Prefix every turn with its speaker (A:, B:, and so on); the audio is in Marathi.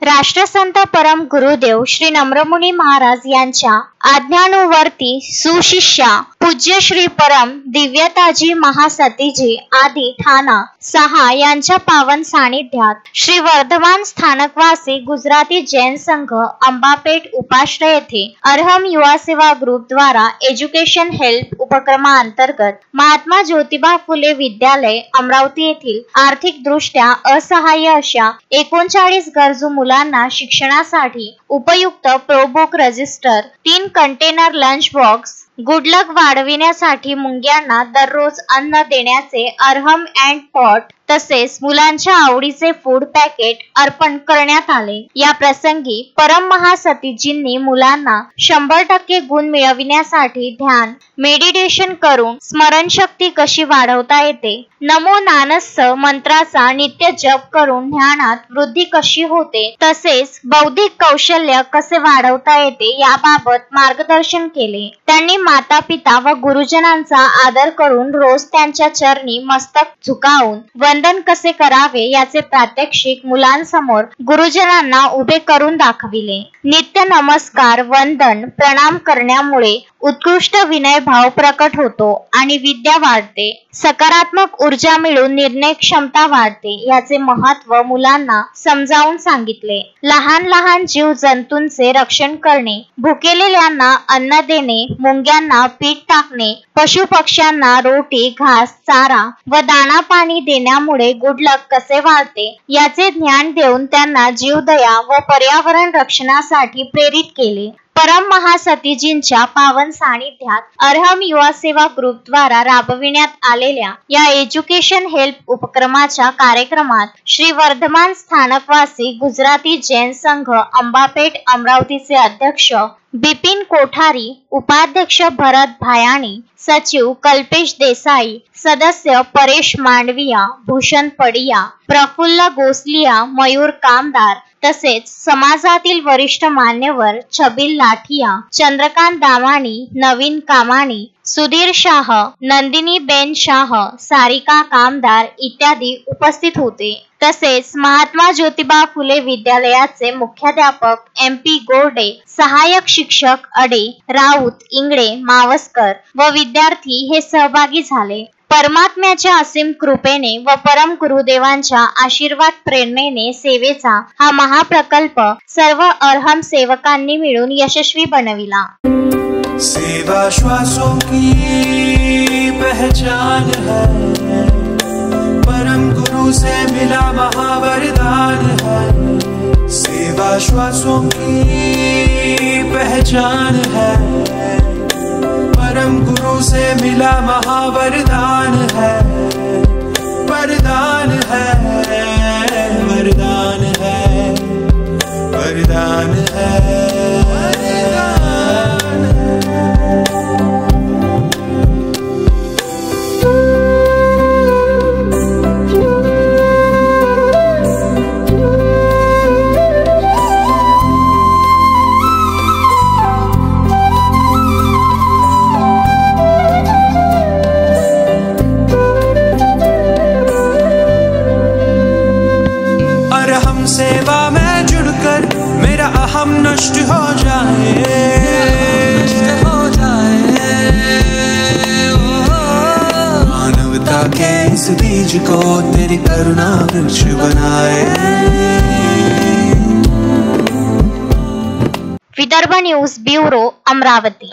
A: राष्ट्रसंत परम गुरुदेव श्री नम्रमुनी महाराज यांच्या आज्ञानुवर्ती सुशिष्या पूज्य श्री परम दिव्यताजी महासतीजी आदी ठाणा 6 यांच्या पावन सानिध्यात श्री वर्धमान स्थानकवासी गुजराती जैन संघ अंबापेठ उपाश्रय येथे अर्हम युवा सेवा ग्रुप द्वारा एज्युकेशन हेल्प उपक्रमांतर्गत महात्मा ज्योतिबा फुले विद्यालय अमरावती येथील आर्थिक दृष्ट्या असहाय्य अशा 39 गरजू मुलांना शिक्षणासाठी उपयुक्त ProBook register 3 container lunch box good luck वाढविण्यासाठी मुंग्यांना दररोज अन्न देण्याचे अर्हम अँड पॉट तसेच मुलांच्या आवडीचे फूड पॅकेट अर्पण करण्यात आले। या प्रसंगी परम महासतीजींनी मुलांना 100% गुण मिळविण्यासाठी ध्यान मेडिटेशन करून स्मरणशक्ती कशी वाढवता येते, नमो नानस्स मंत्राचा नित्य जप करून ध्यानात वृद्धी कशी होते, तसेच बौद्धिक कौशल्य कसे वाढवता येते याबाबत मार्गदर्शन केले। त्यांनी माता पिता व गुरुजनांचा आदर करून रोज त्यांच्या चरणी मस्तक झुकावून वंदन कसे करावे याचे प्रात्यक्षिक मुलांसमोर गुरुजनांना उभे करून दाखविले। नित्य नमस्कार वंदन प्रणाम करण्यामुळे उत्कृष्ट विनय भाव प्रकट होतो आणि विद्या वाढते, सकारात्मक ऊर्जा मिळून निर्णय क्षमता वाढते याचे महत्त्व मुलांना समजावून सांगितले। लहान लहान जीव जंतूंचे रक्षण करणे, भुकेलेल्यांना अन्न देणे, मुंग्यांना पीठ टाकणे, पशु पक्ष्यांना रोटी घास चारा व दाणा पाणी देण्यामुळे गुडलक कसे वाढते याचे ज्ञान देऊन त्यांना जीवदया व पर्यावरण रक्षणासाठी प्रेरित केले। परम महासतीजींच्या पावन सानिध्यात अर्हम युवा सेवा ग्रुप द्वारा राबविण्यात आलेल्या या एज्युकेशन हेल्प उपक्रमाच्या कार्यक्रमात श्री वर्धमान स्थानकवासी गुजराती जैन संघ अंबापेठ अमरावतीचे अध्यक्ष बिपिन कोठारी, उपाध्यक्ष भरत भायाणी, सचिव कल्पेश देसाई, सदस्य परेश मांडविया, भूषण पडिया, प्रफुल्ल गोसलिया, मयूर कामदार तसेच समाजातील वरिष्ठ मान्यवर छबिल लाठिया, चंद्रकांत दामाणी, नवीन कामाणी, सुधीर शाह, नंदिनी बेन शाह, सारिका कामदार इत्यादी उपस्थित होते। तसेच महात्मा ज्योतिबा फुले विद्यालयाचे मुख्याध्यापक MP गोरडे, सहाय्यक शिक्षक अडे, राऊत, इंगळे, मावस्कर व विद्यार्थी हे सहभागी झाले। परमात्म्याच्या असीम कृपेने व परम गुरुदेवांच्या आशीर्वाद प्रेरणेने सेवेचा हा महाप्रकल्प सर्व अर्हम सेवकांनी मिळून यशस्वी बनविला।
B: सेवा श्वासों की पहचान है, परम गुरु से मिला महावरदान है। सेवा श्वासों की पहचान है, परम गुरु से मिला महावरदान है। वरदान है, वरदान है, वरदान है, सेवा में जुड़कर मेरा अहम नष्ट हो जाए, मानवता के इस बीज को तेरी करुणा वृक्ष बनाए।
A: Vidarbha news bureau Amravati.